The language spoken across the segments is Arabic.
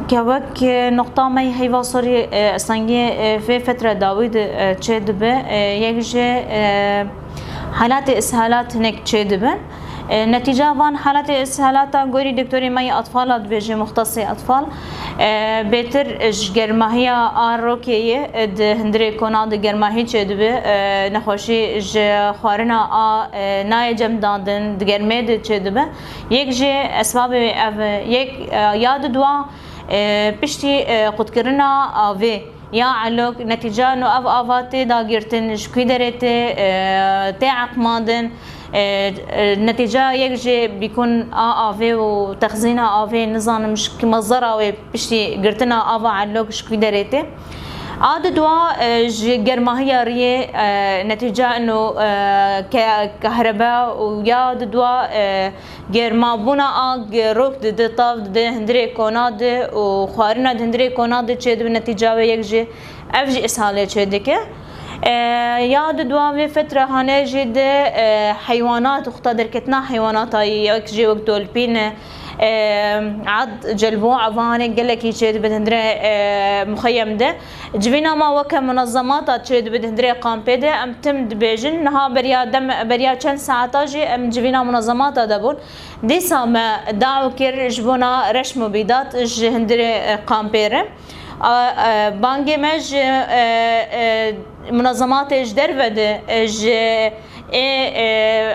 كوك نقطة ما هي وصري سنجي في فترة داوود تشدبه يجي حالات إسهالات هناك تشدبه نتيجة وان حالات إسهالات قولي دكتوري ماي أطفال بيجي مختصي أطفال بيتر جرماهية آروكية هندري كونا جرماهي تشدبه نخوشي خوارنا ناي جمدان جرميد تشدبه يجي أسباب يك ياد دوا بشتي قد كرنا في يا علوك نتيجة إنه أفاتي داغيرتن شكوي دريتي تعق مادن النتيجة يجي بيكون في وتخزينها في نظام مش كمصدرة وبشتي قرتنا أفا علوك شكوي دريتي عاد دوا جرماهية ريه نتيجة إنه كهرباء ويا دوا جرما بنا روك ضد طاف ضد هندري كوناد وخارنا هندري كوناد تشد بالنتيجة ويجي أفجي إسهالة تشدك يا دوا في فترة هنا جد حيوانات اختار كتنا حيوانات يجي وقت البين عد جلبو عفاني قال لك يشيد بدهندري مخيم ده جبنا ما وك منظمات تشيد بدهندري قامبي ده ام تمد بيجن نها بريا دم بريا كان ساعات اجي ام جبنا منظمات دبون دي سما دعو كير جبنا رش مبيدات جهندري قامبيره بانجي مج منظمات اجدر بده اج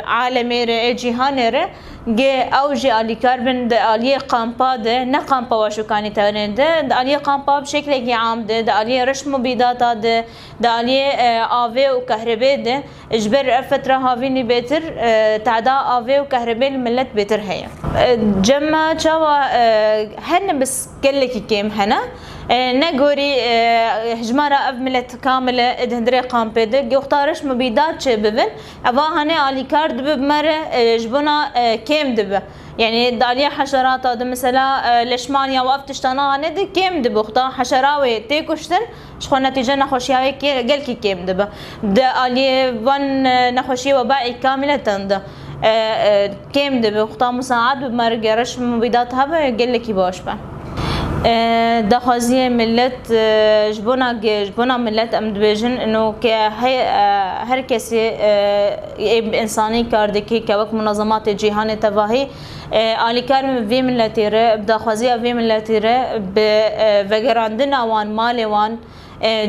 عالمي جهاني جي او جي الي كاربن ده الي قامبا ده نه قامبا واشو كاني تاني ده الي قامبا بشكل عام ده الي رش مبيدات ده الي افي وكهرباء ده اجبر فتره هافيني بيتر تعدا افي وكهرباء الملت بيتر هي جمع تشوا هن بس قلك كيم هنا نقولي هجمارة أفملت كاملة إدهندري قامبي ده يختارش مبيدات شبابن أبا هني على كارد بمرة جبنا كيم دبه يعني داليا حشرات هذا مثلا لشمانيا وقفتشتنا هني ده كيم دبه اختار حشراوي تيكوشتن شخو نتيجة نخوشياوي قلكي كيم دبه ده علي وان نخوشي وباقي كاملة تنده كيم دبه اختار مساعد بمرة رش مبيدات هبه قلكي باشبه دخازية ملت جبونا ملت ام دبيجن انه هر كسي انساني كاردكي كوك منظمات جهان تباهي آلی کارم في ملتی ره بدخازیه في ملتی ره بفجراندنا وان مال وان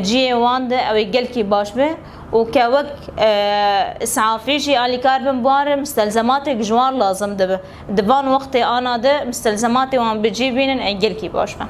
جی وان ده اوی گل کی باش به و كوك اسعافيشي آلی کارم بواره مستلزمات جوار لازم ده دبان وقت آنا ده مستلزمات وان بجيبين اي گل کی باش به